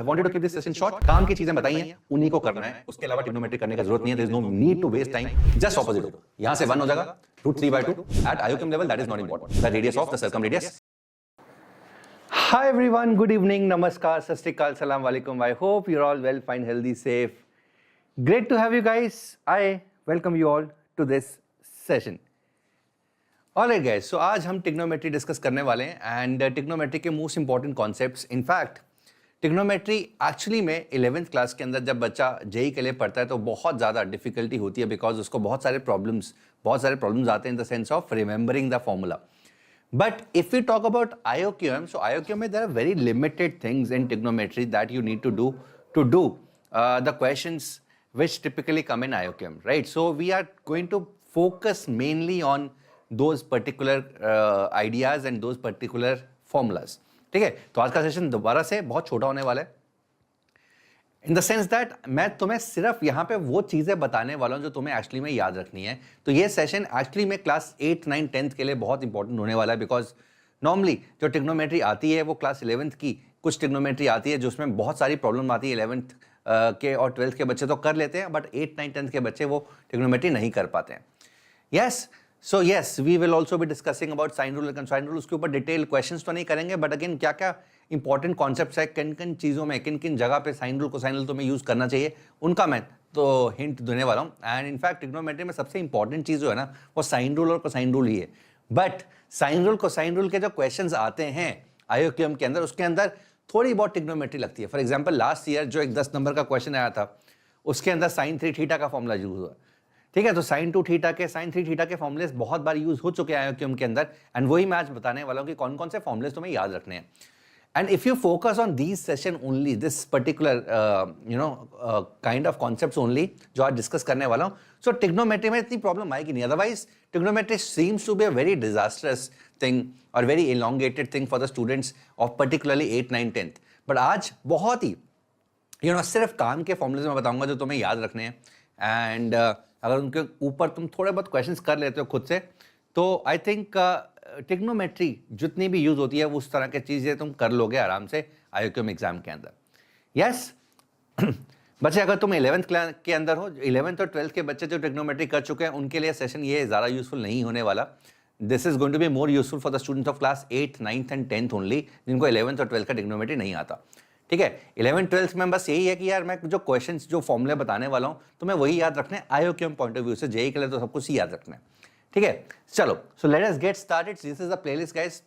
Wanted to keep this session short. काम की चीजें बताई हैं, उन्हीं को करना है, उसके अलावा ट्रिग्नोमेट्री करने की जरूरत नहीं है। There is no need to waste time, just opposite. यहां से 1 हो जाएगा root 3/2 at IOQM level, that is not important, the radius of the circum radius. Hi everyone, good evening, नमस्कार, सत श्री अकाल, सलाम वालेकुम। I hope you are all well, fine, healthy, safe. Great to have you guys. I welcome you all to this session. Alright guys, so आज हम trigonometry discuss करने वाले हैं एंड ट्रिग्नोमेट्री के most important concepts. In fact trigonometry actually में 11th class के अंदर जब बच्चा जेई के लिए पढ़ता है तो बहुत ज़्यादा डिफिकल्टी होती है, बिकॉज उसको बहुत सारे प्रॉब्लम्स आते हैं in the sense of remembering the formula. But if we talk about IOQM, so IOQM में there are very limited things in trigonometry that you need to do the questions which typically come in IOQM, right? So we are going to focus mainly on those particular ideas and those particular formulas. ठीक है, तो आज का session दोबारा से बहुत छोटा होने वाला है, इन द सेंस दैट मैं तुम्हें सिर्फ यहाँ पे वो चीज़ें बताने वाला हूँ जो तुम्हें एक्चुअली में याद रखनी है। तो ये सेशन एक्चुअली में क्लास 8, 9, 10th के लिए बहुत इंपॉर्टेंट होने वाला है, बिकॉज नॉर्मली जो ट्रिग्नोमेट्री आती है वो क्लास 11th की कुछ ट्रिग्नोमेट्री आती है जो उसमें बहुत सारी प्रॉब्लम आती है। 11th के और 12th के बच्चे तो कर लेते हैं, बट 8, 9, 10th के बच्चे वो ट्रिग्नोमेट्री नहीं कर पाते हैं। Yes, so yes, we will also be discussing about sine rule and cosine rule. उसके ऊपर डिटेल क्वेश्चंस तो नहीं करेंगे, बट अगेन क्या क्या इंपॉर्टेंट कॉन्सेप्ट्स है, किन किन चीज़ों में, किन किन जगह पे साइन रूल कोसाइन रूल तुम्हें यूज़ करना चाहिए, उनका मैं तो हिंट देने वाला हूँ। एंड इनफैक्ट ट्रिग्नोमेट्री में सबसे इंपॉर्टेंट चीज़ जो है ना वो साइन रूल और कोसाइन रूल ही है। But sine rule cosine rule के जो क्वेश्चंस आते हैं IOQM के अंदर, उसके अंदर थोड़ी बहुत ट्रिग्नोमेट्री लगती है। फॉर एग्जाम्पल लास्ट ईयर जो एक 10 नंबर का क्वेश्चन आया था, उसके अंदर साइन 3 थीटा का फॉर्मूला यूज हुआ। ठीक है, तो साइन 2 थीटा के, साइन 3 थीटा के फॉर्मुलेस बहुत बार यूज हो चुके हैं IOQM के अंदर, एंड वही मैं आज बताने वाला हूँ कि कौन कौन से फॉर्मुलेस तुम्हें याद रखने हैं। And if you focus on these session only, this particular kind of concepts only जो आज डिस्कस करने वाला हूँ, सो ट्रिग्नोमेट्री में इतनी प्रॉब्लम आएगी नहीं। Otherwise trigonometry seems to be a very disastrous thing और very elongated thing for the students of particularly 8, 9, 10th। But आज बहुत ही सिर्फ काम के फॉर्मुलेज में बताऊंगा जो तुम्हें याद रखने हैं। एंड अगर उनके ऊपर तुम थोड़े बहुत क्वेश्चंस कर लेते हो खुद से, तो आई थिंक ट्रिग्नोमेट्री जितनी भी यूज होती है वो उस तरह की चीज़ें तुम कर लोगे आराम से IOQM एग्जाम के अंदर। यस बच्चे, अगर तुम 11th क्लास के अंदर हो, 11th और 12th के बच्चे जो ट्रिग्नोमेट्री कर चुके हैं, उनके लिए सेशन ये ज़्यादा यूजफुल नहीं होने वाला। This is going to be more useful for the students of class 8, 9th and 10th only, जिनको 11th और 12th का ट्रिग्नोमेट्री नहीं आता। ठीक है, 11th 12th में बस यही है कि यार मैं जो क्वेश्चंस जो फॉर्मूले बताने वाला हूँ तो मैं वही याद रखने IOQM पॉइंट ऑफ व्यू से। जेई के लिए तो सब कुछ ही याद रखना है। ठीक है, चलो, so let us get started. This is a playlist guys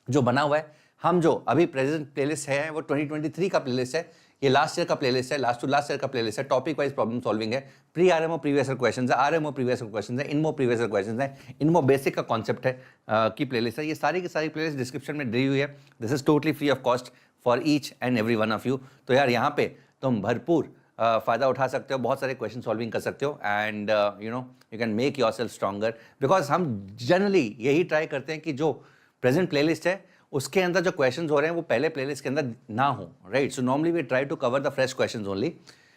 जो बना हुआ है। हम जो अभी प्रेजेंट प्लेलिस्ट है वो 2023 का प्लेलिस्ट है, ये लास्ट ईयर का प्लेलिस्ट है, लास्ट टू लास्ट ईयर का प्लेलिस्ट है। टॉपिक वाइज प्रॉब्लम सॉल्विंग है, pre RMO previous year questions है, आरएमओ प्रीवियस ईयर क्वेश्चंस है, इनमो प्रीवियस ईयर क्वेश्चंस है, इनमो बेसिक का कॉन्सेप्ट है की प्लेलिस्ट है। ये सारी की सारी प्लेलिस्ट डिस्क्रिप्शन में दी हुई है। This is totally free of cost for each and every one of you. तो यार यहाँ पे तुम भरपूर फ़ायदा उठा सकते हो, बहुत सारे क्वेश्चन सॉल्विंग कर सकते हो, and you can make yourself stronger, because हम जनरली यही ट्राई करते हैं कि जो प्रेजेंट प्लेलिस्ट है उसके अंदर जो क्वेश्चंस हो रहे हैं वो पहले प्लेलिस्ट के अंदर ना हो, right? So normally we try to cover the fresh questions only.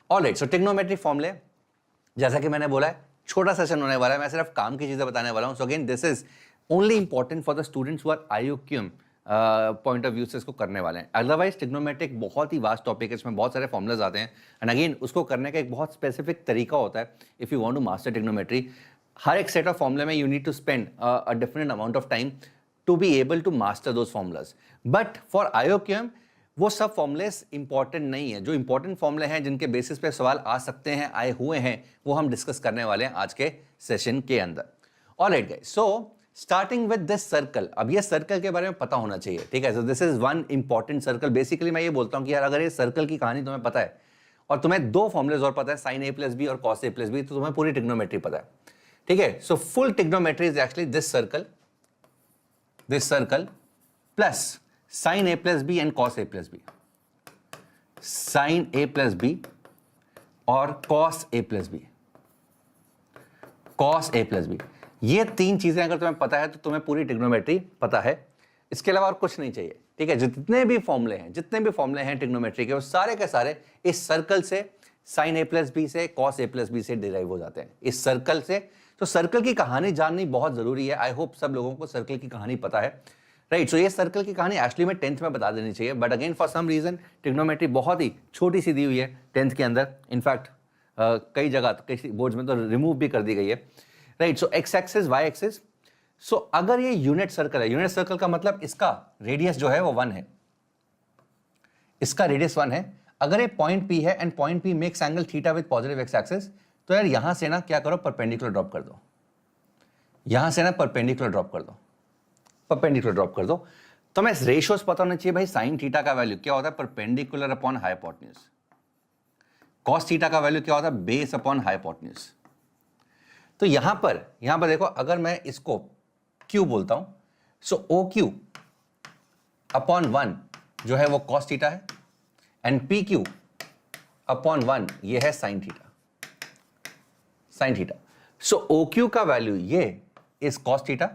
Alright, so trigonometry फॉर्मूले, जैसा कि मैंने बोला है, छोटा सेशन होने वाला है, मैं सिर्फ काम की चीज़ें बताने वाला हूँ। So again this is only important for the students who are IOQM point of view से इसको करने वाले हैं। अदरवाइज ट्रिग्नोमेट्रिक बहुत ही वास्ट टॉपिक है, इसमें बहुत सारे फॉर्मुलाज आते हैं, एंड अगेन उसको करने का एक बहुत स्पेसिफिक तरीका होता है। If you want to master trigonometry, हर एक सेट ऑफ फॉर्मुले में you need to spend a different amount of time to be able to master those formulas. But for IOQM वो सब फॉर्मुलेस इंपॉर्टेंट नहीं है। जो इंपॉर्टेंट फॉर्मुले हैं जिनके बेसिस पे सवाल आ सकते हैं, आए हुए हैं, वो हम डिस्कस करने वाले हैं आज के सेशन के अंदर। Alright guys, so starting with this circle. अब ये सर्कल के बारे में पता होना चाहिए, ठीक है? So this is one important circle. Basically मैं ये बोलता हूँ कि यार अगर ये सर्कल की कहानी तुम्हें पता है और तुम्हें दो फॉर्मुलेज और पता है, साइन A+B और कॉस A+B, तो तुम्हें पूरी ट्रिग्नोमेट्री पता है। ठीक है, so full trigonometry is actually this circle plus sine A+B and cos A+B, sine A+B और कॉस A+B, कॉस A+B। ये तीन चीजें अगर तुम्हें पता है तो तुम्हें पूरी ट्रिग्नोमेट्री पता है। इसके अलावा और कुछ नहीं चाहिए। ठीक है, जितने भी फॉर्मुले हैं ट्रिग्नोमेट्री के, वो सारे के सारे इस सर्कल से, साइन A+B से, कॉस A+B से डिराइव हो जाते हैं, इस सर्कल से। तो सर्कल की कहानी जाननी बहुत जरूरी है। आई होप सब लोगों को सर्कल की कहानी पता है, राइट। सो ये सर्कल की कहानी एक्चुअली में 10th में बता देनी चाहिए, but again for some reason trigonometry बहुत ही छोटी सी दी हुई है 10th के अंदर। इनफैक्ट कई जगह कई बोर्ड्स में तो रिमूव भी कर दी गई है, राइट। सो एक्स एक्सिस वाई एक्सिस, सो अगर ये यूनिट सर्कल है, यूनिट सर्कल का मतलब इसका रेडियस जो है वो 1 है, इसका रेडियस 1 है। अगर ये पॉइंट P है and point P makes angle theta with positive x axis, तो यार यहां से ना क्या करो, परपेंडिकुलर ड्रॉप कर दो, यहां से ना परपेंडिकुलर ड्रॉप कर दो, परपेंडिकुलर ड्रॉप कर दो। तो हमें रेशियोज पता होना चाहिए भाई। साइन थीटा का वैल्यू क्या होता है, perpendicular upon hypotenuse. Cos theta का वैल्यू क्या होता है, बेस अपॉन हाइपोटेन्यूज। तो यहां पर देखो, अगर मैं इसको Q बोलता हूं, सो ओ क्यू अपॉन 1 जो है वो कॉस थीटा है, एंड पी क्यू अपॉन 1 ये है साइन थीटा, साइन थीटा। सो ओ क्यू का वैल्यू ये इज कॉस थीटा,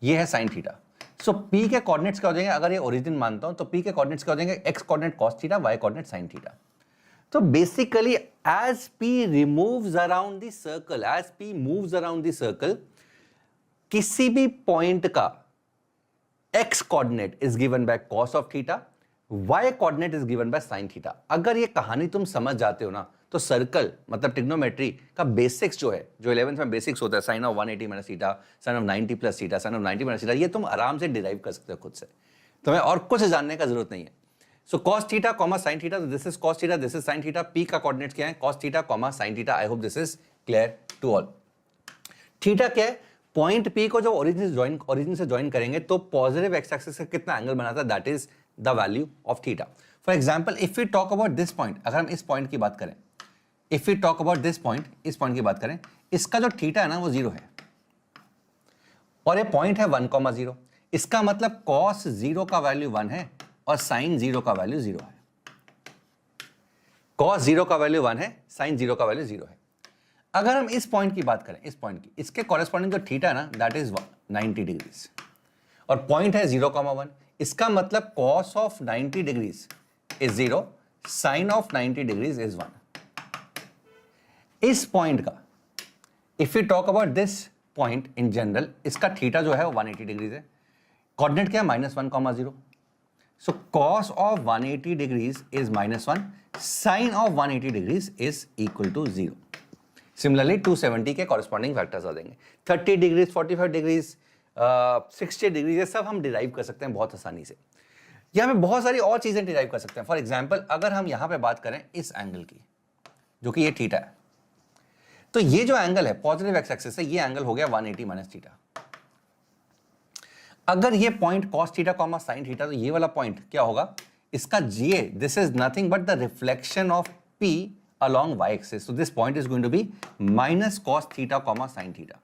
ये है साइन थीटा। सो P के कोऑर्डिनेट्स क्या हो जाएंगे, अगर ये ओरिजिन मानता हूं तो P के कोऑर्डिनेट्स क्या हो जाएंगे, x coordinate cos theta, y coordinate sine theta. तो basically as P removes around the circle, as P moves around the circle, किसी भी पॉइंट का x coordinate is given by cos of theta, y coordinate is given by sine theta. अगर ये कहानी तुम समझ जाते हो ना, तो सर्कल मतलब ट्रिग्नोमेट्री का बेसिक्स जो है, जो 11th में बेसिक्स होता है, sine of 180 minus theta, sine of 90 plus theta, sine of 90 minus theta, ये तुम आराम से डिराइव कर सकते हो खुद से, तुम्हें और कुछ जानने का जरूरत नहीं है। So cos theta comma sine theta, this is cos theta, this is sine theta. P का कोऑर्डिनेट्स क्या है, cos theta comma sine theta. I hope this is clear to all. Theta क्या है, पॉइंट P को जब origin से join करेंगे तो पॉजिटिव एक्स एक्सिस से कितना एंगल बनाता है, that is the value of theta. For example if we talk about this point, अगर हम इस पॉइंट की बात करें, if we talk about this point, इस पॉइंट की बात करें, इसका जो थीटा है ना वो 0 है, और ये पॉइंट है 1,0। इसका मतलब cos 0 का वैल्यू 1 है और sin 0 का वैल्यू 0 है। cos 0 का वैल्यू 1 है, sin 0 का वैल्यू 0 है। अगर हम इस पॉइंट की बात करें, इस पॉइंट की, इसके कॉरेस्पॉन्डिंग जो थीटा है ना, दैट इज 90 डिग्रीज, और पॉइंट है 0,1। इसका मतलब cos of 90 degrees is 0, sin of 90 degrees is 1। इस पॉइंट का, if you talk about this point in general, इसका थीटा जो है वो 180 डिग्रीज है, कोऑर्डिनेट क्या है, -1,0। So cos of 180 degrees is -1, sin of 180 degrees is equal to 0। Similarly 270 के कॉरेस्पॉन्डिंग फैक्टर्स आ जाएंगे, 30 डिग्रीज, 45 डिग्रीज, 60 डिग्रीज, ये सब हम डिराइव कर सकते हैं बहुत आसानी से। यहाँ पे बहुत सारी और चीजें डिराइव कर सकते हैं। फॉर एग्जाम्पल अगर हम यहाँ पे बात करें इस एंगल की, जो कि ये थीटा है, तो ये जो एंगल है पॉजिटिव एक्स एक्सिस से, ये एंगल हो गया 180 माइनस थीटा। अगर ये point cos theta comma sine theta, तो ये वाला पॉइंट क्या होगा, इसका जीए, this is nothing but the reflection of P along y axis, so this point is going to be minus cos theta comma sin theta,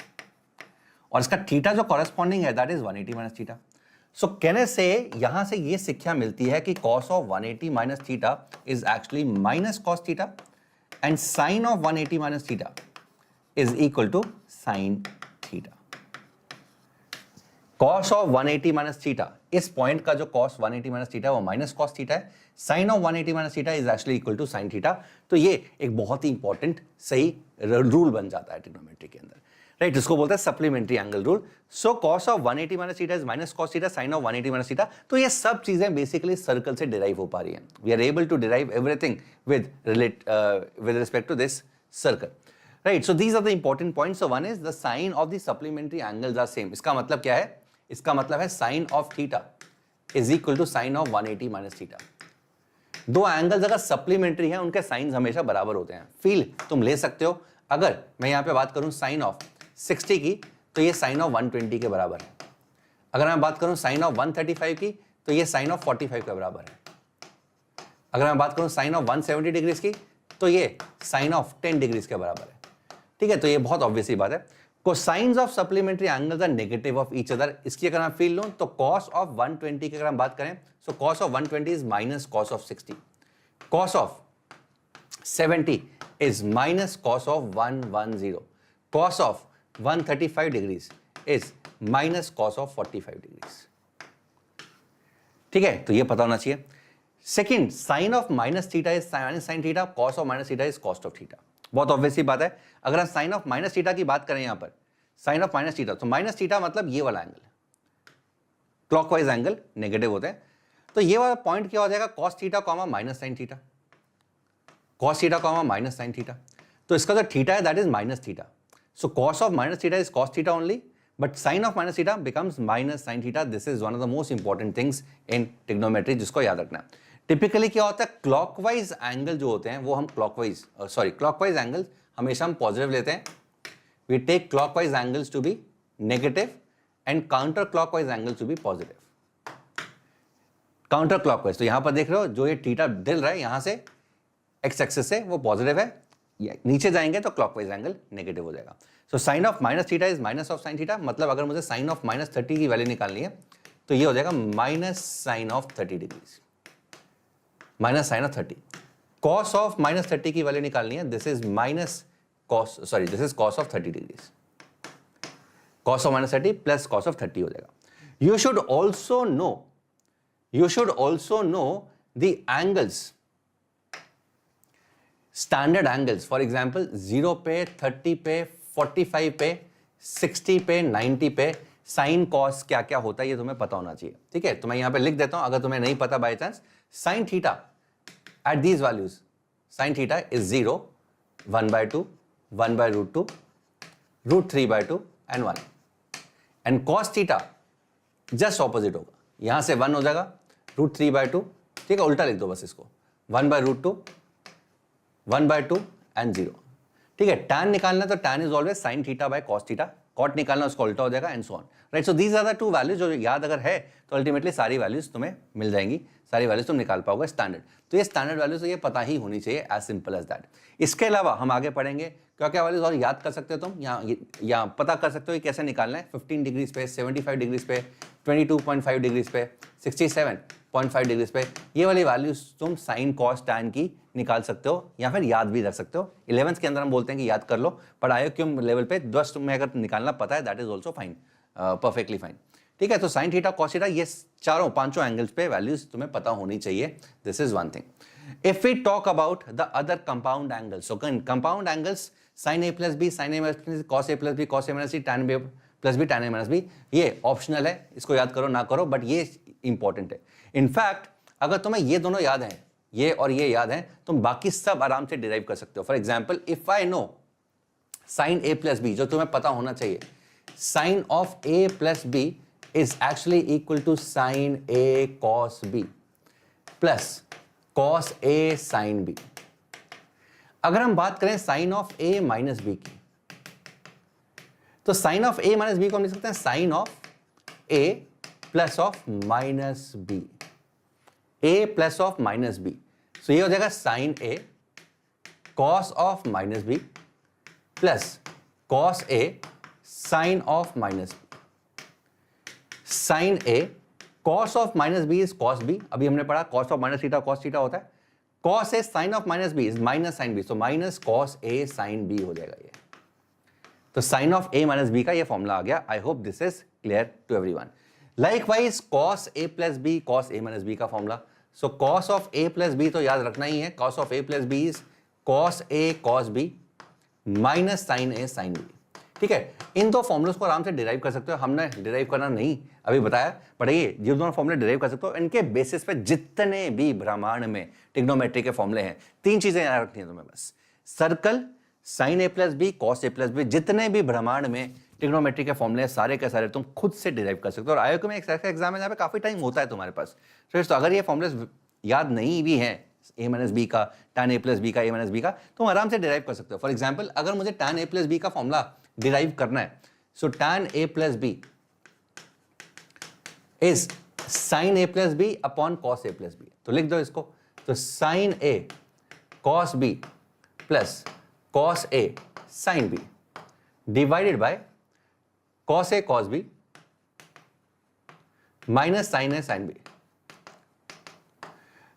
और इसका theta जो कॉरेस्पॉन्डिंग है दैट इज 180 माइनस थीटा। सो कहने से यहां से ये शिक्षा मिलती है कि cos of 180 minus theta is actually minus cos theta, and sin of 180 minus theta is equal to sin theta. cos of 180 minus theta, इस पॉइंट का जो cos 180 माइनस थीटा है वो माइनस cos थीटा है, sin of 180 minus theta is actually equal to sin theta. तो ये एक बहुत ही इंपॉर्टेंट सही रूल बन जाता है ट्रिग्नोमेट्री के अंदर, राइट, जिसको बोलते हैं supplementary angle rule. So cos of 180 minus theta is minus cos theta, sin of 180 minus theta. तो ये सब चीजें बेसिकली सर्कल से डिराइव हो पा रही हैं। We are able to derive everything with respect to this circle, right. So these are the important points. So one is the sine of the supplementary angles are same. इसका मतलब क्या है, इसका मतलब है sine of theta is equal to sine of 180 minus theta. दो angles अगर supplementary हैं उनके साइंस हमेशा बराबर होते हैं। फील तुम ले सकते हो, अगर मैं यहां पे बात करूं साइन ऑफ 60 की, तो ये साइन ऑफ 120 के बराबर है। अगर मैं बात करूं साइन ऑफ 135 की, तो ये साइन ऑफ 45 के बराबर है। अगर मैं बात करूं साइन ऑफ 170 डिग्रीज की, तो ये साइन ऑफ 10 डिग्रीज के बराबर है। ठीक है, तो ये बहुत ऑब्वियस सी बात है। Cosines of supplementary angles are negative of each other. इसकी अगर मैं फील लूं तो cos ऑफ 120 की अगर हम बात करें, so cos of 120 is minus cos of 60, cos of 70 is minus cos of 110, cos of 135 degrees is minus cos of 45 degrees. ठीक है, तो ये पता होना चाहिए। Second, sine of minus theta is minus sine theta, cos of minus theta is cos of theta. बहुत obvious सी बात है। अगर हम साइन ऑफ माइनस थीटा की बात करें, यहां पर साइन ऑफ माइनस थीटा, तो माइनस थीटा मतलब ये वाला एंगल है, क्लॉकवाइज एंगल नेगेटिव होते हैं। तो ये वाला पॉइंट क्या हो जाएगा, cos theta comma minus sine theta, cos theta comma minus sine theta. तो इसका जो थीटा है that is minus theta, so cos of minus theta is cos theta only, but sine of minus theta becomes minus sine theta. This is one of the most important things in trigonometry जिसको याद रखना है। Typically क्या होता है, clockwise angle जो होते हैं वो हम क्लॉकवाइज एंगल हमेशा हम पॉजिटिव लेते हैं। We take clockwise angles to be negative and counter clockwise angles to be positive. Counter clockwise, तो यहां पर देख रहे हो जो ये थीटा दिल रहा है यहां से एक्स एक्सिस से वो पॉजिटिव है, नीचे जाएंगे तो क्लॉकवाइज एंगल नेगेटिव हो जाएगा। So sine of minus theta is minus of sine theta, मतलब अगर मुझे साइन ऑफ माइनस 30 की वैल्यू निकालनी है तो ये हो जाएगा minus sine of 30 degrees, minus sine of 30। Cos of minus 30 की वैल्यू निकालनी है, this is minus cos, sorry this is cos of 30 degrees, cos of minus 30 plus cos of 30 हो जाएगा। You should also know the angles, standard angles, for example 0 पे, 30 पे, 45 पे, 60 पे, 90 पे साइन कॉस क्या क्या होता है ये तुम्हें पता होना चाहिए। ठीक है, तो मैं यहां पे लिख देता हूं अगर तुम्हें नहीं पता by chance. Sine theta at these values, sine theta is 0, 1/2, 1/√2, √3/2 and 1। And cos theta just opposite होगा, यहां से 1 हो जाएगा, √3/2, ठीक है, उल्टा लिख दो बस इसको, 1/√2, 1/2 एंड 0। ठीक है, tan निकालना तो tan is always sin theta by cos theta, cot निकालना उसको उल्टा हो जाएगा and so on, right. So these are the two values जो याद अगर है तो अल्टीमेटली सारी वैल्यूज तुम्हें मिल जाएंगी, सारी वैल्यूज तुम निकाल पाओगे स्टैंडर्ड। तो ये स्टैंडर्ड वैल्यूज तो ये पता ही होनी चाहिए, एज सिंपल एज दैट। इसके अलावा हम आगे पढ़ेंगे क्या क्या वैल्यूज और याद कर सकते हो तुम, यहाँ पता कर सकते हो कि कैसे निकालना है। 15 डिग्रीज पे, 75 डिग्रीज पे, 22.5 डिग्रीज पे, 67.5 डिग्रीज पे, ये वाली वैल्यूज तुम साइन कॉस टैन की निकाल सकते हो या फिर याद भी रख सकते हो। 11th के अंदर हम बोलते हैं कि याद कर लो, पर आयोक्यम लेवल पे बस तुम्हें अगर निकालना पता है that is also fine, perfectly fine. ठीक है, तो साइन थीटा कॉस थीटा ये चारों पांचों एंगल्स पे वैल्यूज तुम्हें पता होनी चाहिए। This is one thing. If we talk about the other compound angles, so compound angles sine A plus B, sine A minus B, cos A plus B, cos A minus C, tan B plus B, tan A minus B, ये optional है, इसको याद करो ना करो, but ये important है। In fact अगर तुम्हें ये दोनों याद हैं, ये और ये याद हैं, तुम बाकी सब आराम से डिराइव कर सकते हो। For example if I know sine A plus B, जो तुम्हें पता होना चाहिए, sine of A plus B is actually equal to sin A cos B plus cos A sin B। अगर हम बात करें sin of A minus B की, तो sin of A minus B को हम लिख सकते हैं sin of A plus of minus B, A plus of minus B। so ये हो जाएगा sin A cos of minus B plus cos A sin of minus B। Sine A cos of minus B is cos B, अभी हमने पढ़ा cos of minus theta cos theta होता है, cos A sine of minus B is minus sine B, so minus cos A sine B हो जाएगा ये। तो sine of A minus B का ये फॉर्मूला आ गया। I hope this is clear to everyone. Likewise cos A plus B cos A minus B का formula, so cos of A plus B तो याद रखना ही है, cos of A plus B is cos A cos B minus sine A sine B. ठीक है, इन दो फॉर्मुलों को आराम से डिराइव कर सकते हो, हमने डिराइव करना नहीं अभी बताया, पर ये जो दोनों फॉर्मुले डिराइव कर सकते हो, इनके बेसिस पे जितने भी ब्रह्मांड में ट्रिग्नोमेट्री के फॉर्मुले हैं, तीन चीजें याद रखनी है तुम्हें बस, सर्कल, साइन ए प्लस बी, कॉस ए प्लस बी, जितने भी ब्रह्मांड में ट्रिग्नोमेट्री के फॉर्मुले सारे के सारे तुम खुद से डिराइव कर सकते हो। और आयोक में एक ऐसा एग्जाम है जहाँ पे काफी टाइम होता है तुम्हारे पास, तो अगर ये फॉर्मुले याद नहीं भी है, ए माइनस बी का, टैन ए प्लस बी का, ए माइनस बी का, तुम आराम से डिराइव कर सकते हो। फॉर एग्जाम्पल अगर मुझे टैन ए प्लस बी का फॉर्मुला डिराइव करना है, so tan a plus B is sine A plus b upon cos A plus B, तो लिख दो इसको, तो sine A cos b plus cos A sine b divided by cos A cos B minus sine A sine B.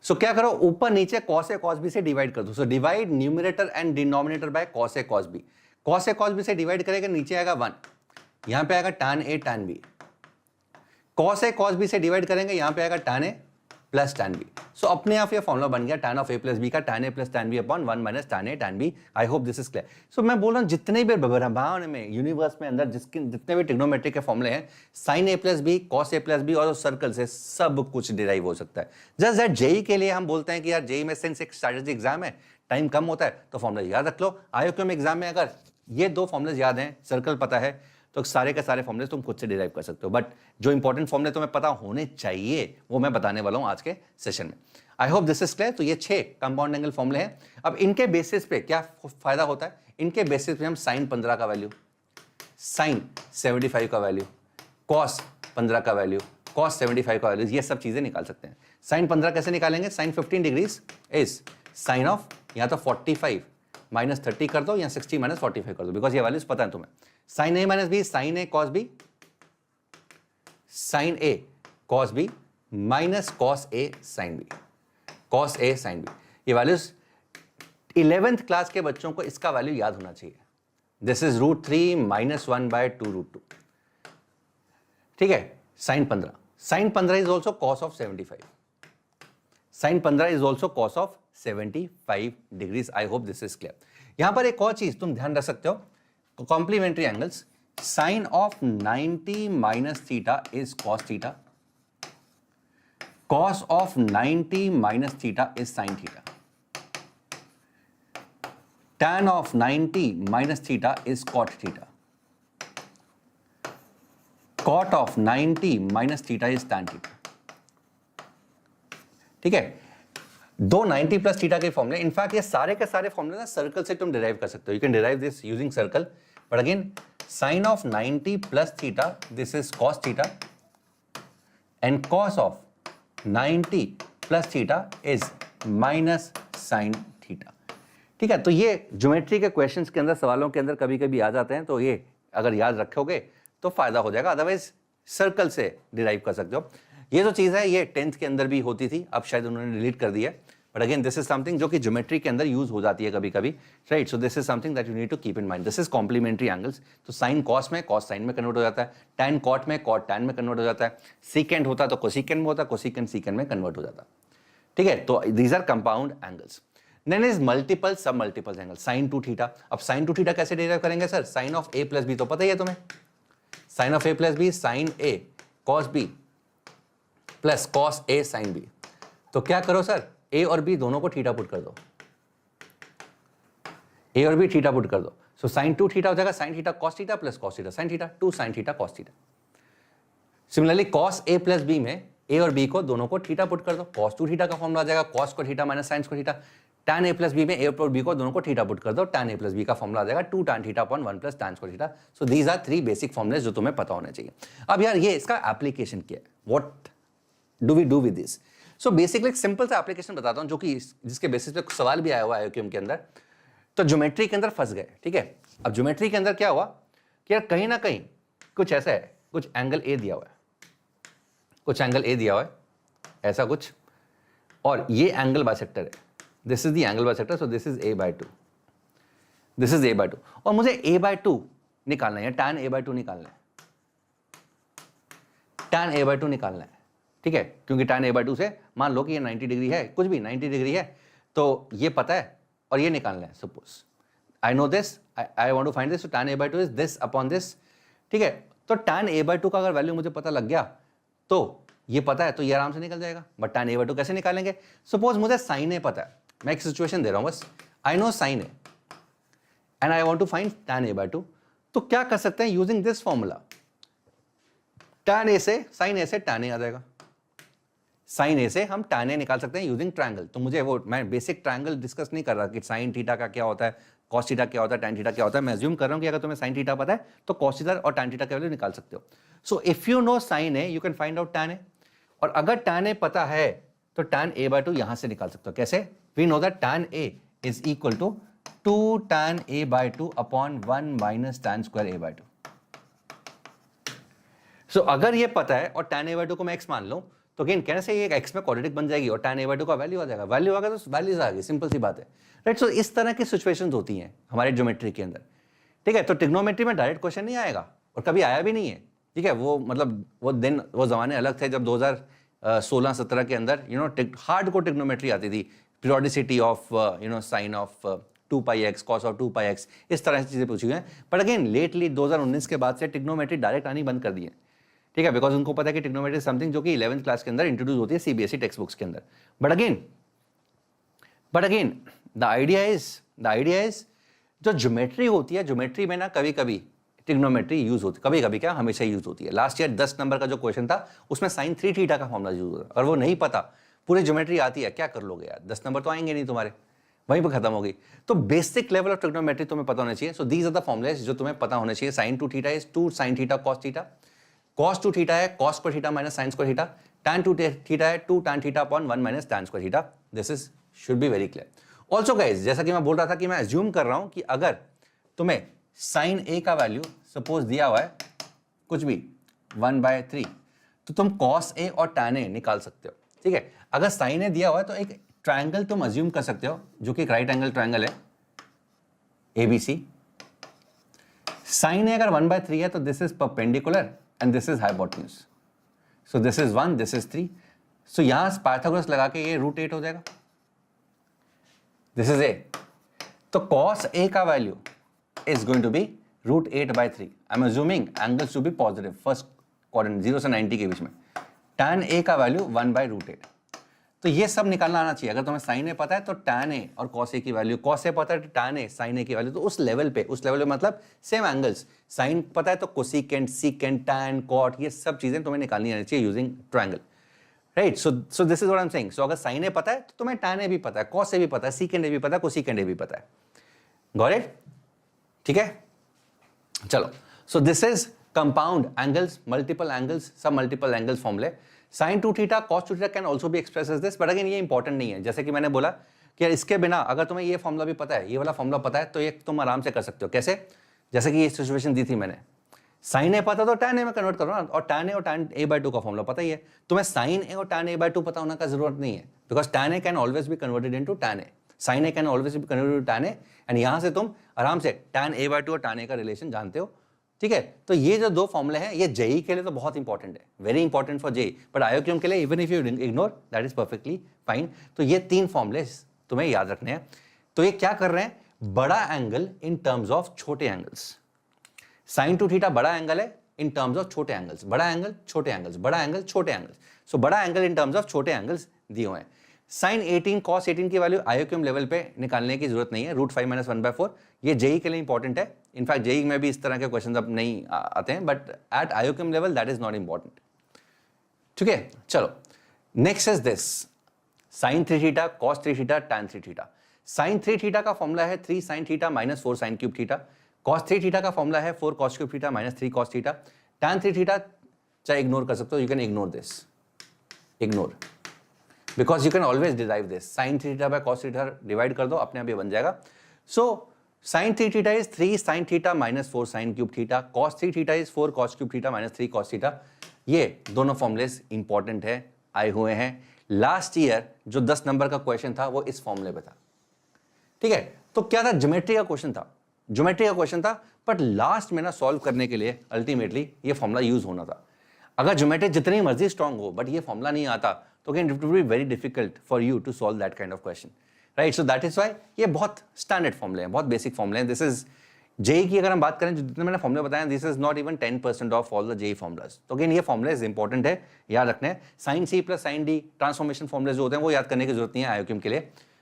So क्या करो, ऊपर नीचे cos a cos b से डिवाइड कर दो, so divide numerator and denominator by cos a cos b। cos a cos b से divide करेगा, नीचे आएगा 1, यहां पे आएगा tan a tan b। cos a cos b से डिवाइड करेंगे, यहां पे आएगा tan a plus tan b। सो अपने आप ये फॉर्मूला बन गया tan of a plus b का tan a plus tan b upon 1 minus tan a tan b। I hope this is clear. So मैं बोल रहा हूँ जितने भी ब्रह्मांड में यूनिवर्स में अंदर जितने भी ट्रिग्नोमेट्री के फॉर्मूले हैं, sin a plus b cos a plus b और सर्कल से सब कुछ डिराइव हो सकता है। जस्ट दैट जेई के लिए हम बोलते हैं कि यार जेई में सिंस एक स्ट्रैटेजी एग्जाम है, टाइम कम होता है, तो फॉर्मूला याद रख लो। आईओक्यू में एग्जाम में अगर ये दो फॉर्मूले याद हैं, सर्कल पता है, तो सारे के सारे फॉर्मूले तुम खुद से डिराइव कर सकते हो। बट जो इंपॉर्टेंट फॉर्मूले तुम्हें पता होने चाहिए वो मैं बताने वाला हूं आज के सेशन में। आई होप दिस इज क्लियर। तो ये 6 कंपाउंड एंगल फॉर्मूले हैं। अब इनके बेसिस पे क्या फायदा होता है, इनके बेसिस पे हम साइन 15 का वैल्यू, साइन 75 का वैल्यू, कॉस 15 का वैल्यू, कॉस 75 का वैल्यू, ये सब चीजें निकाल सकते हैं। साइन 15 कैसे निकालेंगे, sine 15 degrees is sine of या तो 45 माइनस 30 कर दो या 60 माइनस 45 कर दो, बिकॉज ये वैल्यूज पता है तुम्हें। Sine A minus B sine A cos B, sine A cos B minus cos A sine B, cos A sine B. ये वैल्यूज 11th क्लास के बच्चों को इसका वैल्यू याद होना चाहिए। दिस इज √3 माइनस 1/2 √2। ठीक है, sine 15, sine 15 is also cos of 75, sine 15 is also cos of 75 degrees. I hope this is clear. यहां पर एक और चीज तुम ध्यान रख सकते हो, complementary angles, sine of 90 minus theta is cos theta, cos of 90 minus theta is sine theta, tan of 90 minus theta is cot theta, cot of 90 minus theta is tan theta। ठीक है, दो 90 प्लस थीटा के फॉर्मूले, in fact ये सारे के सारे फॉर्मूले ना सर्कल से तुम डिराइव कर सकते हो। You can derive this using circle, but again sine of 90 plus theta this is cos theta and cos of 90 plus theta is minus sine theta. ठीक है, तो ये ज्योमेट्री के क्वेश्चंस के अंदर, सवालों के अंदर कभी कभी आ जाते हैं, तो ये अगर याद रखोगे तो फायदा हो जाएगा, अदरवाइज सर्कल से डिराइव कर सकते हो। ये जो चीज है ये 10th के अंदर भी होती थी, अब शायद उन्होंने डिलीट कर दी है, but again this is something जो कि ज्योमेट्री के अंदर यूज हो जाती है कभी कभी, right. So this is something that you need to keep in mind. This is complementary angles. तो साइन कॉस में, कॉस साइन में कन्वर्ट हो जाता है, टैन कॉट में, कॉट टैन में कन्वर्ट हो जाता है, सीकेंट होता तो कोसिकेंट में होता, कोसिकेंट सीकेंट में कन्वर्ट हो जाता। ठीक है, तो these are compound angles. Then is multiple sub multiple angle, sine 2 theta. अब साइन 2 थीटा कैसे डिराइव करेंगे sir, sine of a plus B तो पता ही है तुम्हें, sine of a plus B sine a cos b plus cos a sine b। तो क्या करो सर, a और b दोनों को थीटा पुट कर दो, a और b थीटा पुट कर दो। सो साइन 2 थीटा हो जाएगा sign theta cos theta plus cos theta sine theta, 2 sine theta cos theta. Similarly cos a plus b में a और b को दोनों को थीटा पुट कर दो, cos 2 थीटा का फॉर्मूला आ जाएगा cos को थीटा माइनस साइन को theta. tan a plus B में a और b को दोनों को थीटा पुट कर दो, tan a प्लस बी का फॉर्मूला आ जाएगा 2 tan theta upon 1 plus tan square theta. So these are 3 basic formulas जो तुम्हें पता होने चाहिए। अब यार ये इसका एप्लीकेशन क्या है, what do we do with this. So basically एक सिंपल सा एप्लीकेशन बताता हूं जो कि जिसके बेसिस पे सवाल भी आया हुआ है आईक्यूएम के अंदर। तो ज्योमेट्री के अंदर फंस गए, ठीक है। अब ज्योमेट्री के अंदर क्या हुआ कि यार कहीं ना कहीं कुछ ऐसा है, कुछ एंगल ए दिया हुआ है, कुछ एंगल ए दिया हुआ है ऐसा कुछ, और ये एंगल बाइसेक्टर है, this is the angle bisector, so this is a/2, this is a/2, और मुझे a/2 निकालना है, tan a/2 निकालना है, tan a/2 निकालना है, ठीक है। क्योंकि tan a/2 से मान लो कि ये 90 डिग्री है, कुछ भी 90 डिग्री है, तो ये पता है और ये निकालना है। Suppose I know this, I want to find this, so tan a/2 is this upon this, ठीक है। तो tan a/2 का अगर वैल्यू मुझे पता लग गया तो ये पता है, तो ये आराम से निकल जाएगा। बट tan a/2 कैसे निकालेंगे, सपोज मुझे साइन ए पता है, मैं एक सिचुएशन दे रहा हूं बस, I know sine A and I want to find tan a/2, तो क्या कर सकते हैं using this formula, tan a से साइन ए से tan a आ जाएगा, साइन ए से हम tan a निकाल सकते हैं यूजिंग ट्रायंगल। तो मुझे वो, मैं बेसिक ट्रायंगल डिस्कस नहीं कर रहा कि साइन थीटा का क्या होता है, कॉस थीटा क्या होता है, tan थीटा क्या होता है। मैं अज्यूम कर रहा हूं कि अगर तुम्हें साइन थीटा पता है तो कॉस थीटा और tan थीटा का वैल्यू निकाल सकते हो। So if you know sine A you can find out tan a, और अगर tan a पता है तो tan a/2 यहां से निकाल सकते हो। कैसे, we know that tan a is equal to 2 tan a/2 upon 1 minus tan square a/2। So अगर ये पता है और tan a/2 को मैं x मान लूं, तो अगेन कैसे ये x में क्वाड्रेटिक बन जाएगी और tan a/2 का वैल्यू आ जाएगा, वैल्यू आ गया तो वैल्यूज आ गई, सिंपल सी बात है, राइट। सो इस तरह की सिचुएशंस होती हैं हमारे ज्योमेट्री के अंदर, ठीक है। तो ट्रिग्नोमेट्री में डायरेक्ट क्वेश्चन नहीं आएगा और कभी आया भी नहीं है, ठीक है। वो मतलब वो दिन, वो जमाने अलग थे जब 16-17 के अंदर हार्ड को ट्रिग्नोमेट्री आती थी, periodicity of sine of 2 pi x, cos of 2 pi x, इस तरह की चीजें पूछी हुई हैं। बट अगेन लेटली 2019 के बाद से ट्रिग्नोमेट्री डायरेक्ट आनी बंद कर दी है, ठीक है, बिकॉज उनको पता है कि ट्रिग्नोमेट्री समथिंग जो कि 11th क्लास के अंदर इंट्रोड्यूस होती है सीबीएसई टेक्स्ट बुक्स के अंदर। But again the idea is जो ज्योमेट्री होती है, ज्योमेट्री में ना कभी कभी ट्रिग्नोमेट्री यूज होती है, कभी कभी क्या हमेशा यूज होती है। लास्ट ईयर 10 नंबर का जो क्वेश्चन था उसमें साइन 3 थीटा का फॉर्मूला यूज होता है, और वो नहीं पता, पूरी ज्योमेट्री आती है, क्या कर लोगे यार, 10 नंबर तो आएंगे नहीं तुम्हारे, वहीं पर खत्म होगी। तो बेसिक लेवल ऑफ ट्रिग्नोमेट्री तुम्हें पता होना चाहिए। So these are the formulas जो तुम्हें पता होने चाहिए। Sine 2 theta is 2 sine theta cos theta, cos 2 theta है cos square theta minus sin square theta, tan 2 theta है 2 tan theta upon 1 minus tan square theta. This is should be very clear. Also guys, जैसा कि मैं बोल रहा था कि मैं अज्यूम कर रहा हूं कि अगर तुम्हें sin a का वैल्यू सपोज दिया हुआ है कुछ भी 1/3, तो तुम cos a और tan a निकाल सकते हो, ठीक है। अगर sin a दिया हुआ है तो एक ट्रायंगल तुम अज्यूम कर सकते हो जो कि एक राइट एंगल ट्रायंगल है ABC। sin a अगर 1/3 है तो this is perpendicular and this is hypotenuse. So this is 1, this is 3. So यहां पाइथागोरस लगा के ये √8 हो जाएगा। This is a. तो cos a का value is going to be √8/3. I'm assuming angles to be positive. First quadrant 0 से 90 के बीच में। tan a का वैल्यू 1/√8. तो ये सब निकालना आना चाहिए। अगर तुम्हें sin a पता है तो tan a और cos a की वैल्यू, cos a पता है तो tan a sin a की वैल्यू, तो उस लेवल पे मतलब सेम एंगल्स, sin पता है तो कोसिकेंट, सीकेंट, tan, cot, ये सब चीजें तुम्हें निकालनी आनी चाहिए using triangle, right. So this is what I am saying. So अगर sin a पता है तो तुम्हें tan a भी पता है, cos a भी पता है, सीकेंट a भी पता है, कोसिकेंट a भी पता है। Got it? ठीक है, चलो। So this is compound angles, multiple angles, sub multiple angles फॉर्मूले। sin 2 theta cos 2 theta can also be express as this, but again ये इंपॉर्टेंट नहीं है। जैसे कि मैंने बोला कि यार इसके बिना अगर तुम्हें ये फॉर्मूला भी पता है, ये वाला फॉर्मूला पता है, तो ये तुम आराम से कर सकते हो। कैसे? जैसे कि ये सिचुएशन दी थी मैंने, sin a पता तो tan a में कन्वर्ट करो ना, और tan a और tan a/2 का फॉर्मूला पता ही है। तुम्हें sin a और tan a/2 पता होना का जरूरत नहीं है, because tan a can always be converted into tan a, sin a can always be converted into tan a, and यहां से तुम आराम से tan a/2 और tan a का रिलेशन जानते हो, ठीक है। तो ये जो दो फॉर्मूले हैं ये जेई के लिए तो बहुत इंपॉर्टेंट है, very important for JEE, but IOQM के लिए even if you ignore that is perfectly fine. तो ये 3 फॉर्मूले तुम्हें याद रखने हैं। तो ये क्या कर रहे हैं, बड़ा एंगल इन टर्म्स ऑफ छोटे एंगल्स। sin 2 थीटा बड़ा एंगल है इन टर्म्स ऑफ छोटे एंगल्स, बड़ा एंगल छोटे एंगल्स, बड़ा एंगल छोटे एंगल्स। सो बड़ा एंगल इन टर्म्स ऑफ छोटे एंगल्स दिए हुए हैं। sin 18 cos 18 की वैल्यू आईओक्यूएम लेवल पे निकालने की जरूरत नहीं है, √5 - 1/4। ये जेई के लिए इंपॉर्टेंट है। इनफैक्ट जेई में भी इस तरह के क्वेश्चन अब नहीं आते हैं, but at IOQM level that is not important, ठीक है। चलो, next is this sin 3 theta cos 3 theta tan 3 theta. sin 3 theta का फॉर्मूला है 3 sin theta - 4 sin cube theta. cos 3 theta का फॉर्मूला है 4 cos cube theta - 3 cos theta. tan 3 theta चाहे ignore कर सकते हो, you can ignore this, ignore, because you can always derive this. sin 3 theta by cos 3 theta divide कर दो, अपने आप ये बन जाएगा। सो sin 3 theta is 3 sin theta - 4 sin cube theta. cos 3 theta is 4 cos cube theta - 3 cos theta. ये दोनों formulas important है, आए हुए हैं। लास्ट ईयर जो 10 नंबर का क्वेश्चन था वो इस फॉर्मूले पे था, ठीक है। तो क्या था, ज्योमेट्री का क्वेश्चन था, ज्योमेट्री का क्वेश्चन था, बट लास्ट में ना सॉल्व करने के लिए अल्टीमेटली ये फॉर्मूला यूज होना था। अगर ज्योमेट्री जितनी मर्जी स्ट्रांग हो बट ये फॉर्मूला नहीं आता तो can it will be very difficult for you to solve that kind of question, right. So that is why ये बहुत स्टैंडर्ड फॉर्मूले हैं, बहुत बेसिक फॉर्मूले हैं। दिस इज जेई की अगर हम बात करें, जितने मैंने फॉर्मूले बताए, this is not even 10% of all the JEE formulas. तो अगेन ये फॉर्मुलेज इंपॉर्टेंट है, याद रखने हैं। sin c + sin d transformation formulas जो होते हैं वो याद करने की जरूरत नहीं है आईओक्यूएम के लिए,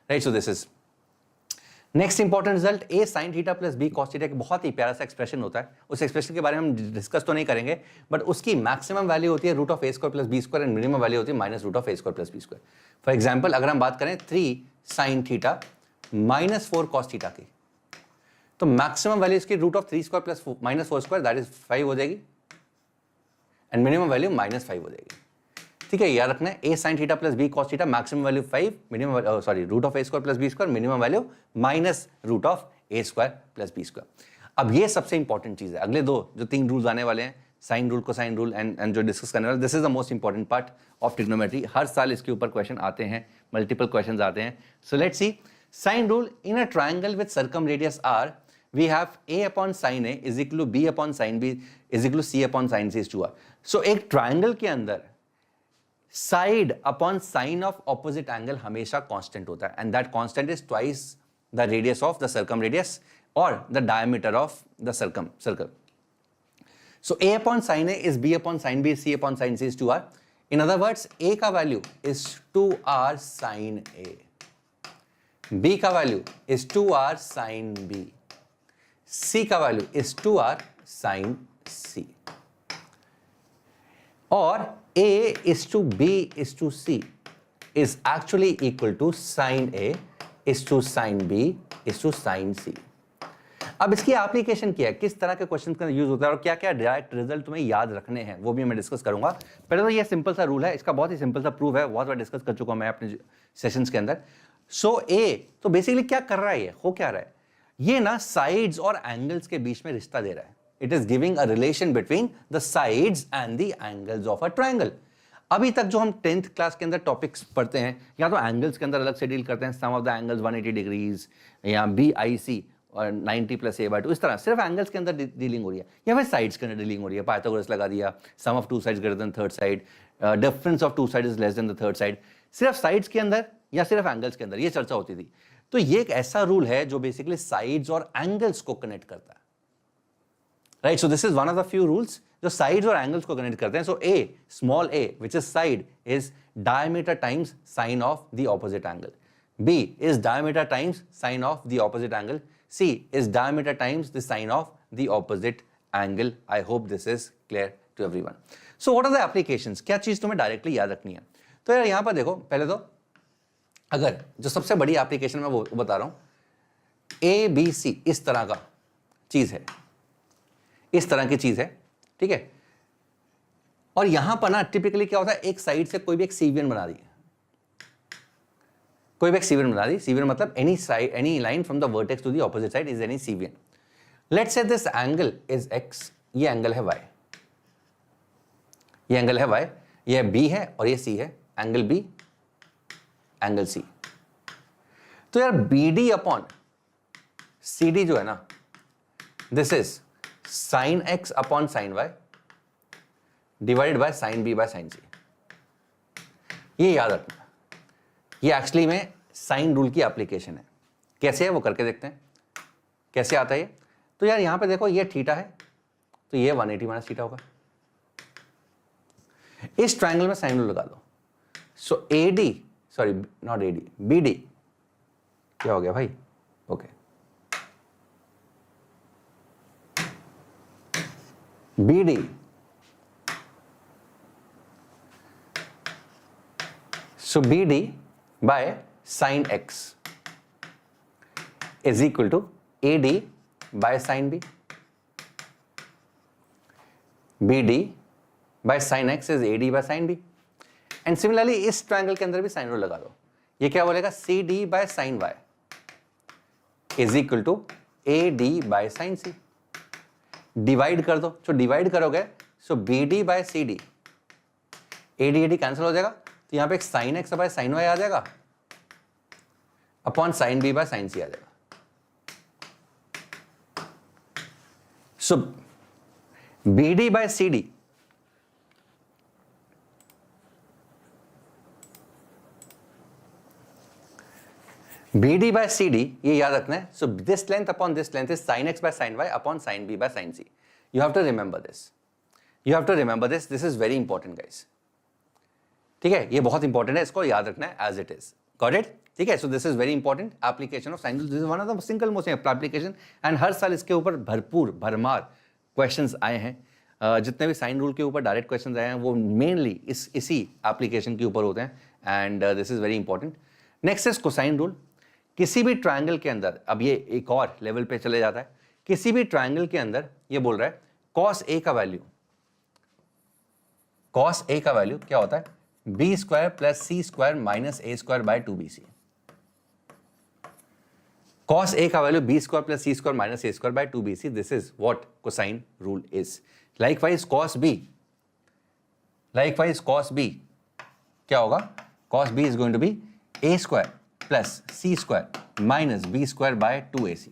right. So this is next important result, a sin theta + b cos theta. एक बहुत ही प्यारा सा एक्सप्रेशन होता है, उस एक्सप्रेशन के बारे में हम डिस्कस तो नहीं करेंगे, बट उसकी मैक्सिमम वैल्यू होती है √a² + b² and minimum value होती है -√a² + b²। फॉर एग्जांपल अगर हम बात करें 3 sin थीटा - 4 cos थीटा की, तो मैक्सिमम वैल्यू इसकी √3² + -4² दैट इज 5 हो जाएगी, एंड मिनिमम वैल्यू -5 हो जाएगी, ठीक है। याद रखना है a sin theta + b cos theta, maximum value 5, minimum √a² + b², minimum value -√a² + b²। अब ये सबसे इंपॉर्टेंट चीज है। अगले जो 3 रूल्स आने वाले हैं, sine rule, cosine rule and जो डिस्कस करने वाले, this is the most important part of trigonometry. हर साल इसके ऊपर क्वेश्चन आते हैं, मल्टीपल क्वेश्चन आते हैं। So let's see, sine rule, in a triangle with circumradius r we have a upon sin a is equal to b upon sin b is equal to c upon sin c is to r. So एक triangle के अंदर side upon sine of opposite angle हमेशा constant होता है, and that constant is twice the radius of the circum radius और the diameter of the circle. So a upon sin A is b upon sin B, c upon sin C is 2r. In other words, a का value is 2r sin A, b का value is 2r sin B, c का value is 2r sin C. और a is to b is to c is actually equal to sin A is to sin B is to sin C. अब इसकी application क्या है, किस तरह के question का यूज होता है और क्या क्या डायरेक्ट रिजल्ट तुम्हें याद रखने हैं, वो भी मैं डिस्कस करूंगा. पहले तो ये सिंपल सा रूल है, इसका बहुत ही सिंपल सा प्रूफ है, बहुत बार डिस्कस कर चुका हूं मैं अपने सेशंस के अंदर. सो ए तो बेसिकली क्या कर रहा है, ये हो क्या रहा है, ये ना साइड्स और एंगल्स के बीच में रिश्ता दे रहा है. It is giving a relation between the sides and the angles of a triangle. अभी तक जो हम 10th क्लास के अंदर टॉपिक्स पढ़ते हैं, या तो एंगल्स के अंदर अलग से डील करते हैं, सम ऑफ द एंगल्स 180 डिग्रीज या BIC और 90 + a/2, इस तरह सिर्फ एंगल्स के अंदर डीलिंग हो रही है, या फिर साइड्स के अंदर डीलिंग हो रही है. पाइथागोरस लगा दिया, sum of two sides greater than third side, difference of two side is less than the third side, सिर्फ साइड्स के अंदर या सिर्फ एंगल्स के अंदर, ये चर्चा होती थी. तो ये एक ऐसा रूल है जो बेसिकली साइड्स और एंगल्स को कनेक्ट करता है, right. So this is one of the few rules जो साइड्स और एंगल्स को कनेक्ट करते हैं. सो a, small a which is side is diameter times sine of the opposite angle, b is diameter times sine of the opposite angle, c is diameter times the sine of the opposite angle. I hope this is clear to everyone. So what are the applications, क्या चीज तुम्हें directly याद रखनी है. तो यार यहां पर देखो, पहले तो अगर जो सबसे बड़ी एप्लीकेशन मैं वो बता रहा हूं, ABC इस तरह का चीज है, इस तरह की चीज है, ठीक है. और यहां पर ना टिपिकली क्या होता है, एक साइड से कोई भी एक सीवियन बना दी, कोई भी एक सीवियन बना दी. सीवियन मतलब any side, any line from the vertex to the opposite side is any cevian. Let's say this angle is x, ये एंगल है y, ये एंगल है y, ये b है और ये c है, एंगल b, एंगल c. तो यार BD अपॉन CD जो है ना, this is sign x upon sine y divided by sine b by sine c. ये याद रखना, ये एक्चुअली में साइन रूल की एप्लीकेशन है. कैसे है वो करके देखते हैं, कैसे आता है ये. तो यार यहां पे देखो, ये थीटा है तो ये 180 माइनस थीटा होगा. इस ट्रायंगल में साइन रूल लगा दो. सो AD, sorry not AD, BD क्या हो गया भाई, okay, BD so BD by sin x is equal to AD by sin B. BD by sin x is AD by sin B. And similarly इस triangle के अंदर भी sine rule लगा दो. ये क्या बोलेगा, CD by sin y is equal to AD by sin C. Divide कर दो, जो डिवाइड करोगे so BD by CD, AD cancel हो जाएगा, तो यहां पे एक sine x by sine y आ जाएगा upon sine B by sine C आ जाएगा. So BD by CD BD by CD ये याद रखना है. So this length upon this length is sin x by sin y अपॉन sin B by sin C. You have to remember this. You have to remember this. This is very important, guys. ठीक है, ये बहुत important है, इसको याद रखना है as it is. Got it, ठीक है. So this is very important application of sine rule. This is one of the single most application, and हर साल इसके ऊपर भरपूर भरमार क्वेश्चंस आए हैं. जितने भी साइन रूल के ऊपर डायरेक्ट क्वेश्चंस आए हैं वो मेनली इसी एप्लीकेशन के ऊपर होते हैं, and this is very important. Next is cosine rule. किसी भी ट्रायंगल के अंदर, अब ये एक और लेवल पे चले जाता है, किसी भी ट्रायंगल के अंदर ये बोल रहा है cos A का वैल्यू, cos A का वैल्यू क्या होता है, b square plus c square minus a square by 2bc. cos A का value b square plus c square minus a square by 2bc. This is what cosine rule is. Likewise cos B, likewise cos B क्या होगा, cos B is going to be a square plus C square minus B square by 2ac.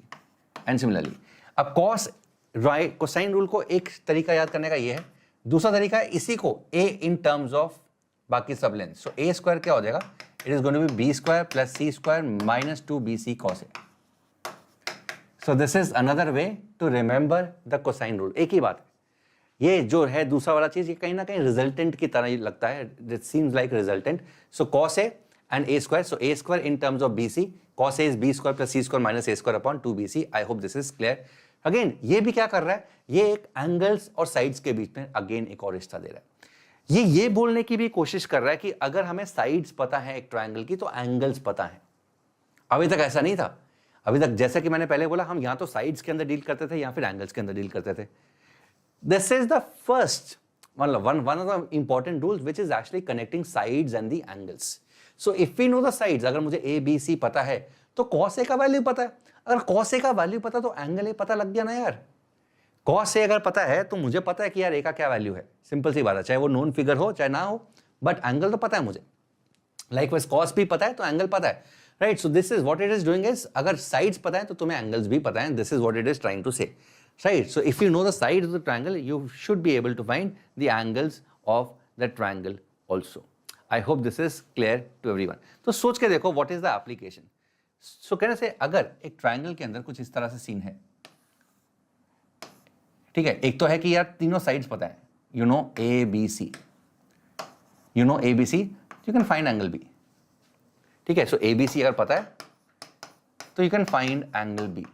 And similarly अब cosine rule को एक तरीका याद करने का ये है, दूसरा तरीका है इसी को a इन टर्म्स ऑफ बाकी सब लेंथ। सो ए स्क्वायर क्या हो जाएगा, it is going to be B square plus C square minus 2bc cos a। So this is another way to remember the cosine rule. एक ही बात है, ये जो है दूसरा वाला चीज, ये कहीं ना कहीं रिजल्टेंट की तरह ही लगता है, it seems like resultant. So cos a and a square, so a square in terms of bc, cos a is b square plus c square minus a square upon 2bc। I hope this is clear। Again ये भी क्या कर रहा है, ये एक angles और sides के बीच में अगेन एक और रिश्ता दे रहा है। ये बोलने की भी कोशिश कर रहा है कि अगर हमें साइड्स पता है एक ट्रायंगल की, तो एंगल्स पता है। अभी तक ऐसा नहीं था। अभी तक जैसे कि मैंने पहले बोला, हम या तो साइड्स के अंदर डील करते थे या फिर एंगल्स के अंदर डील करते थे। दिस इज द फर्स्ट मतलब one of the important rules which is actually connecting sides and the angles. So if we know the sides, अगर मुझे ए बी सी पता है तो cos a का वैल्यू पता है। अगर cos a का वैल्यू पता तो एंगल ए पता लग गया ना यार। cos a अगर पता है तो मुझे पता है कि यार a का क्या वैल्यू है। सिंपल सी बात है, चाहे वो नोन फिगर हो चाहे ना हो, बट एंगल तो पता है मुझे। लाइकवाइज cos भी पता है तो एंगल पता है, right. So this is what it is doing is, अगर साइड्स पता है तो तुम्हें एंगल्स भी पता है। This is what it is trying to say, right. So if you know the sides of the triangle, you should be able to find the angles of the triangle also. I hope this is clear to everyone. तो सोच के देखो what is the application. So कहने से अगर एक triangle के अंदर कुछ इस तरह से सीन है, ठीक है, एक तो है कि यार तीनों साइड्स पता है, you know A B C, you know A B C, you can find angle B, ठीक है। सो ए बी सी अगर पता है तो you can find angle B.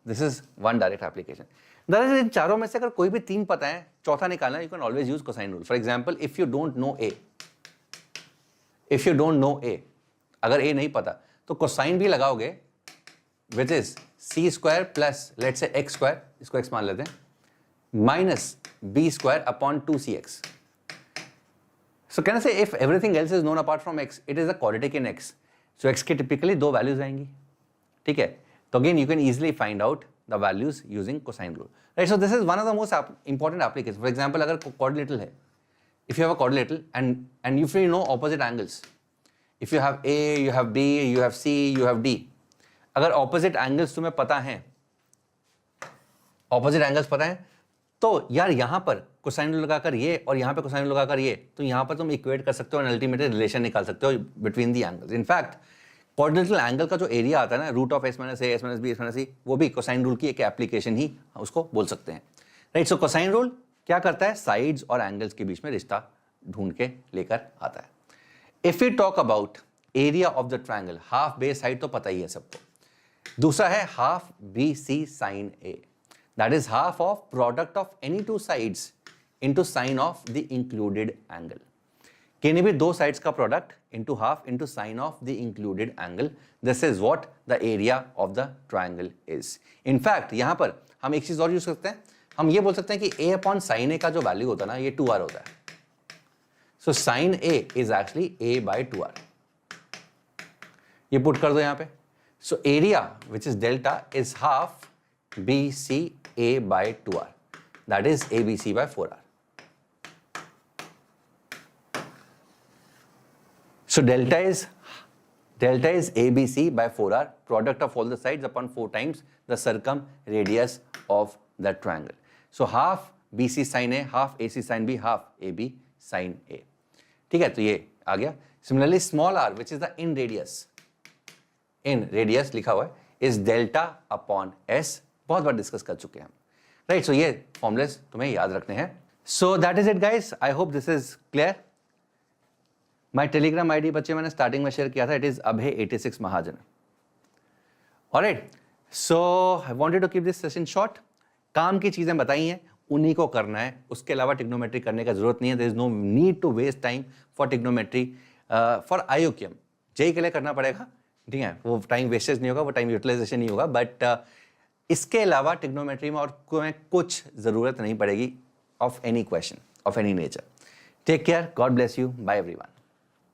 This is one direct application. दरअसल इन चारों में से अगर कोई भी तीन पता है, चौथा निकालना, you can always use cosine rule. For example, if you don't know a, if you don't know a, अगर ए नहीं पता तो कोसाइन भी लगाओगे, which is c square plus let's say x square, इसको एक्स मान लेते हैं, minus B square upon 2cx। So कहना से if everything else is known apart from x, it is a quadratic in x। So x के typically दो values आएंगी, ठीक है। तो again you can easily find out the values using cosine rule, right. So this is one of the most important application. For example, अगर कोऑर्डिनेटल है, if you have a quadrilateral and if you know opposite angles, if you have A, you have B, you have C, you have D, अगर opposite angles तुम्हें पता है, opposite angles पता है, तो यार यहाँ पर कोसाइन रूल लगाकर ये और यहाँ पे कोसाइन रूल लगाकर ये, तो यहाँ पर तुम इक्वेट कर सकते हो और अल्टीमेटली रिलेशन निकाल सकते हो between the angles. In fact quadrilateral angle का जो एरिया आता है ना, root of s minus a, s minus b, s minus c, वो भी कोसाइन रूल की एक एप्लीकेशन ही उसको बोल सकते हैं, राइट। सो कोसाइन रूल क्या करता है, साइड्स और एंगल्स के बीच में रिश्ता ढूंढ के लेकर आता है। If you talk about area of the triangle, half base side तो पता ही है सबको, दूसरा है half B C sine A, that is half of product of any two sides into sine of the included angle. किन्हीं भी दो साइड्स का product into half into sine of the included angle, this is what the area of the triangle is. In fact यहां पर हम एक चीज और यूज करते हैं, हम ये बोल सकते हैं कि a अपॉन साइन ए का जो वैल्यू होता है ना, ये 2r होता है। So sine A is actually a by 2r। ये पुट कर दो यहां पे। So area which is delta is half B C a by 2r, that is a b c by 4r। So delta is a b c by 4r, product of all the sides upon 4 times the circumradius of the triangle. So half bc sin a, half ac sin b, half ab sin a। ठीक है, तो ये आ गया। Similarly small r which is the in radius लिखा हुआ है is delta upon s, बहुत बार discuss कर चुके हैं हम, राइट। सो ये फॉर्मूलेस तुम्हें याद रखने हैं। So that is it guys, I hope this is clear. My Telegram ID बच्चे मैंने स्टार्टिंग में शेयर किया था, it is Abhay 86 Mahajan. Alright, so I wanted to keep this session short. काम की चीजें बताई हैं, उन्हीं को करना है, उसके अलावा ट्रिग्नोमेट्री करने का जरूरत नहीं है। There is no need to waste time for trigonometry. For IOQM JEE के लिए करना पड़ेगा, ठीक है, वो टाइम वेस्टेज नहीं होगा, वो टाइम यूटिलाइजेशन नहीं होगा, बट इसके अलावा ट्रिग्नोमेट्री में और कुछ जरूरत नहीं पड़ेगी of any question of any nature. Take care, God bless you, bye everyone.